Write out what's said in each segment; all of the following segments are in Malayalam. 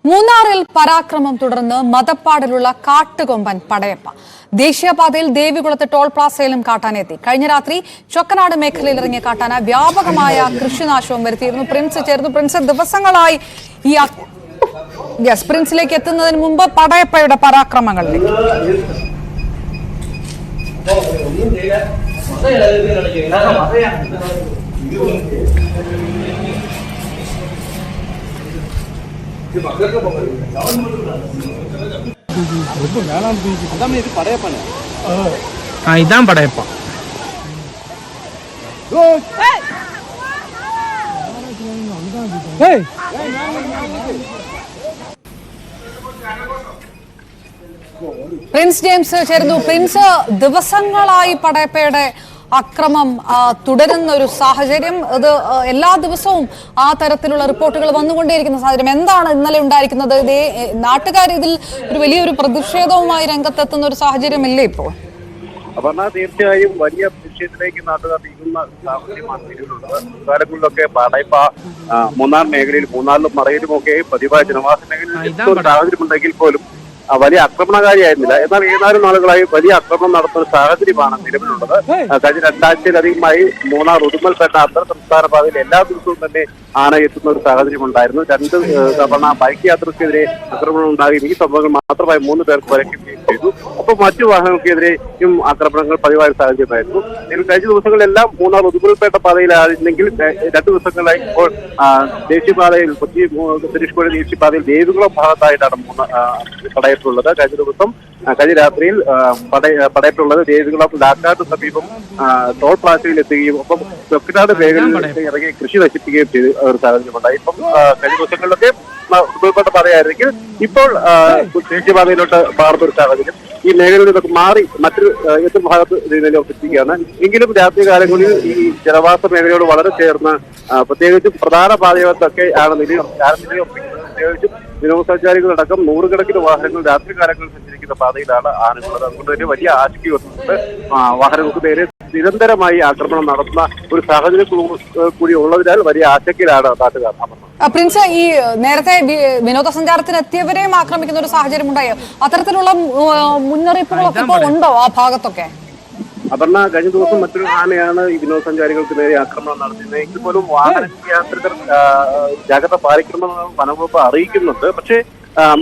മൂന്നാറിൽ പരാക്രമം തുടർന്ന് മതപ്പാടിലുള്ള കാട്ടുകൊമ്പൻ പടയപ്പ ദേശീയപാതയിൽ ദേവികുളത്ത് ടോൾ പ്ലാസയിലും കാട്ടാനെത്തി. കഴിഞ്ഞ രാത്രി ചൊക്കനാട് മേഖലയിൽ ഇറങ്ങിയ കാട്ടാന വ്യാപകമായ കൃഷിനാശവും വരുത്തിയിരുന്നു. പ്രിൻസ് ചേർന്നു. പ്രിൻസ്, ദിവസങ്ങളായി ഈ പ്രിൻസിലേക്ക് എത്തുന്നതിന് മുമ്പ് പടയപ്പയുടെ പരാക്രമങ്ങളിലേക്ക് ഇതാ പടയപ്പ. പ്രിൻസ് ജെയിംസ് ചേരുന്നു. പ്രിൻസ്, ദിവസങ്ങളായി പടയപ്പയുടെ അക്രമം തുടരുന്ന ഒരു സാഹചര്യം, അത് എല്ലാ ദിവസവും ആ തരത്തിലുള്ള റിപ്പോർട്ടുകൾ വന്നുകൊണ്ടേയിരിക്കുന്ന സാഹചര്യം. എന്താണ് ഇന്നലെ ഉണ്ടായിരിക്കുന്നത്? നാട്ടുകാർ ഇതിൽ ഒരു വലിയൊരു പ്രതിഷേധവുമായി രംഗത്തെത്തുന്ന ഒരു സാഹചര്യമല്ലേ ഇപ്പോൾ? അപർണ, തീർച്ചയായും വലിയ പ്രതിഷേധത്തിലേക്ക് നാട്ടുകാർ നീങ്ങുന്ന സാഹചര്യമാണ് നിലവിലുള്ളത്. കാലങ്ങളിലൊക്കെ പടയപ്പ മൂന്നാർ മേഖലയിൽ, മൂന്നാറിലും മറയിലുമൊക്കെ പതിവായ ജനവാസ മേഖലയിൽ സാഹചര്യമുണ്ടെങ്കിൽ പോലും വലിയ ആക്രമണകാരിയായിരുന്നില്ല. എന്നാൽ ഏതാനും നാളുകളായി വലിയ ആക്രമണം നടത്തുന്ന സാഹചര്യമാണ് നിലവിലുള്ളത്. കഴിഞ്ഞ രണ്ടാഴ്ചയിലധികമായി മൂന്നാർ ഉടുമ്പൽപേട്ട അന്തർ സംസ്ഥാന പാതയിൽ എല്ലാ ദിവസവും തന്നെ ആന എത്തുന്ന ഒരു സാഹചര്യം ഉണ്ടായിരുന്നു. 2 തവണ ബൈക്ക് യാത്രക്കെതിരെ ആക്രമണം ഉണ്ടാകുകയും ഈ സംഭവങ്ങൾ മാത്രമായി 3 പേർക്ക് വരയ്ക്കുകയും ചെയ്തു. ഒപ്പം മറ്റു വാഹനങ്ങൾക്കെതിരെയും ആക്രമണങ്ങൾ പതിവായ സാഹചര്യമായിരുന്നു. കഴിഞ്ഞ ദിവസങ്ങളിലെല്ലാം മൂന്നാർ ഉടുമ്പൽപേട്ട പാതയിലായിരുന്നെങ്കിൽ 2 ദിവസങ്ങളായി ഇപ്പോൾ ദേശീയപാതയിൽ കൊച്ചി ധനുഷ്കോടി ദേശീയപാതയിൽ ദേവികുളം ഭാഗത്തായിട്ടാണ് പടയപ്പുള്ളത്. കഴിഞ്ഞ രാത്രിയിൽ പടയപ്പുള്ളത് ദേവികുളം ലാക്കാട്ട് സമീപം ടോൾ പ്ലാസയിൽ എത്തുകയും ഒപ്പം ചൊക്കനാട് മേഖലയിലേക്ക് ഇറങ്ങി കൃഷി നശിപ്പിക്കുകയും ചെയ്ത ഒരു സാഹചര്യമുണ്ടായി. ഇപ്പം കഴിഞ്ഞ ദിവസങ്ങളിലൊക്കെ ഉൾപ്പെട്ട പാതയായിരുന്നെങ്കിൽ ഇപ്പോൾ ദേശീയപാതയിലോട്ട് മാറുന്ന ഒരു സാഹചര്യം. ഈ മേഖലയിൽ നിന്നൊക്കെ മാറി മറ്റൊരു എത്ര ഭാഗത്ത് എത്തിക്കുകയാണ്. എങ്കിലും രാത്രികാലങ്ങളിൽ ഈ ജനവാസ മേഖലയോട് വളരെ ചേർന്ന് പ്രത്യേകിച്ചും പ്രധാന പാതയോടൊക്കെ ആണ് പ്രത്യേകിച്ചും വിനോദസഞ്ചാരികളടക്കം 100 കണക്കിന് വാഹനങ്ങൾ രാത്രികാലങ്ങളിൽ സഞ്ചരിക്കുന്ന പാതയിലാണ് ആനകളുള്ളത്. അതുകൊണ്ട് തന്നെ വലിയ ആശങ്കയുണ്ട്. വാഹനങ്ങൾക്ക് നേരെ നിരന്തരമായി ആക്രമണം നടത്തുന്ന ഒരു സാഹചര്യം കൂടി ഉള്ളതിനാൽ വലിയ ആശങ്കയിലാണ് നാട്ടുകാർ. പ്രിൻസ്, ഈ നേരത്തെ വിനോദസഞ്ചാരത്തിന് എത്തിയവരെയും ആക്രമിക്കുന്ന ഒരു സാഹചര്യം ഉണ്ടായോ? അത്തരത്തിലുള്ള മുന്നറിയിപ്പുകളൊക്കെ ഇപ്പോൾ ഉണ്ടോ ആ ഭാഗത്തൊക്കെ? അപർണ, കഴിഞ്ഞ ദിവസം മറ്റൊരു ആനയാണ് ഈ വിനോദസഞ്ചാരികൾക്ക് നേരെ ആക്രമണം നടത്തിയത്. എങ്കിൽ പോലും വാഹന യാത്രികർ ജാഗ്രത പാലിക്കണമെന്ന് വനംവകുപ്പ് അറിയിക്കുന്നുണ്ട്. പക്ഷേ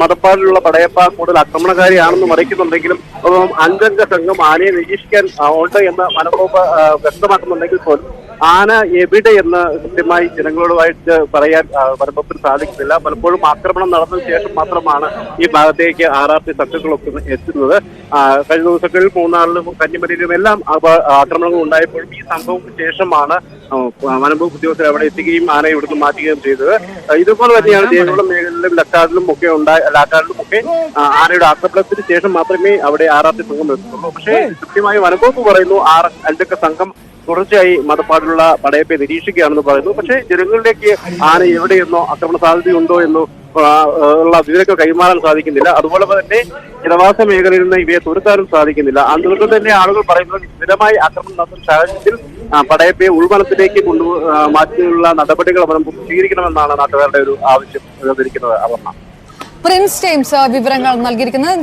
മതപ്പാടിലുള്ള പടയപ്പ കൂടുതൽ ആക്രമണകാരിയാണെന്ന് അറിയിക്കുന്നുണ്ടെങ്കിലും 5 സംഘം ആനയെ നിരീക്ഷിക്കാൻ ഉണ്ട് എന്ന് വനംവകുപ്പ് വ്യക്തമാക്കുന്നുണ്ടെങ്കിൽ പോലും ആന എവിടെയെന്ന് കൃത്യമായി ജനങ്ങളോടുമായിട്ട് പറയാൻ വനംവകുപ്പിന് സാധിക്കുന്നില്ല. പലപ്പോഴും ആക്രമണം നടന്നതിന് ശേഷം മാത്രമാണ് ഈ ഭാഗത്തേക്ക് RRT സംഘങ്ങളൊക്കെ എത്തുന്നത്. കഴിഞ്ഞ ദിവസങ്ങളിൽ മൂന്നാറിലും കന്നിമലയിലും എല്ലാം ആക്രമണങ്ങൾ ഉണ്ടായപ്പോഴും ഈ സംഭവത്തിന് ശേഷമാണ് വനംവകുപ്പ് ഉദ്യോഗസ്ഥർ അവിടെ എത്തുകയും ആനയെ ഇവിടുന്ന് മാറ്റുകയും ചെയ്തത്. ഇതുപോലെ തന്നെയാണ് ദേവികുളം മേഖലയിലും ലാക്കാടിലും ഒക്കെ ആനയുടെ ആക്രമണത്തിന് ശേഷം മാത്രമേ അവിടെ RRT സംഘം എത്തുന്നുള്ളൂ. പക്ഷേ കൃത്യമായി വനംവകുപ്പ് പറയുന്നു 5 സംഘം തുടർച്ചയായി മതപ്പാടിലുള്ള പടയപ്പയെ നിരീക്ഷിക്കുകയാണെന്ന് പറയുന്നു. പക്ഷേ ജനങ്ങളിലേക്ക് ആന എവിടെയെന്നോ ആക്രമണ സാധ്യതയുണ്ടോ എന്നോ ഉള്ള വിവരങ്ങൾ കൈമാറാൻ സാധിക്കുന്നില്ല. അതുപോലെ തന്നെ ജനവാസ മേഖലയിൽ നിന്ന് ഇവയെ തുരത്താനും സാധിക്കുന്നില്ല. അതുകൊണ്ട് തന്നെ ആളുകൾ പറയുന്നത് സ്ഥിരമായി ആക്രമണം നടത്തുന്ന സാഹചര്യത്തിൽ പടയപ്പയെ ഉൾവനത്തിലേക്ക് മാറ്റിയുള്ള നടപടികൾ സ്വീകരിക്കണമെന്നാണ് നാട്ടുകാരുടെ ഒരു ആവശ്യം ഉയർന്നിരിക്കുന്നത്. അപർണ, പ്രിൻസ് ജെയിംസ് വിവരങ്ങൾ നൽകിയിരിക്കുന്നത്.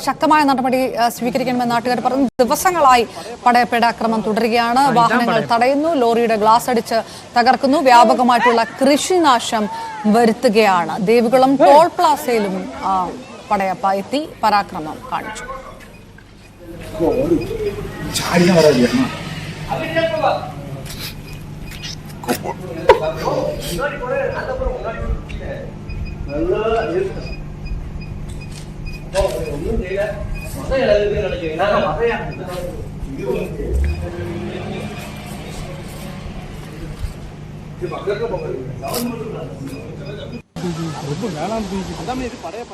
ശക്തമായ നടപടി സ്വീകരിക്കണമെന്ന് നാട്ടുകാർ പറഞ്ഞു. ദിവസങ്ങളായി പടയപ്പയുടെ ആക്രമണം തുടരുകയാണ്. വാഹനങ്ങൾ തടയുന്നു, ലോറിയുടെ ഗ്ലാസ് അടിച്ച് തകർക്കുന്നു, വ്യാപകമായിട്ടുള്ള കൃഷിനാശം വരുത്തുകയാണ്. ദേവികുളം ടോൾ പ്ലാസയിലും പടയപ്പ എത്തി പരാക്രമം കാണിച്ചു. പടയപ്പ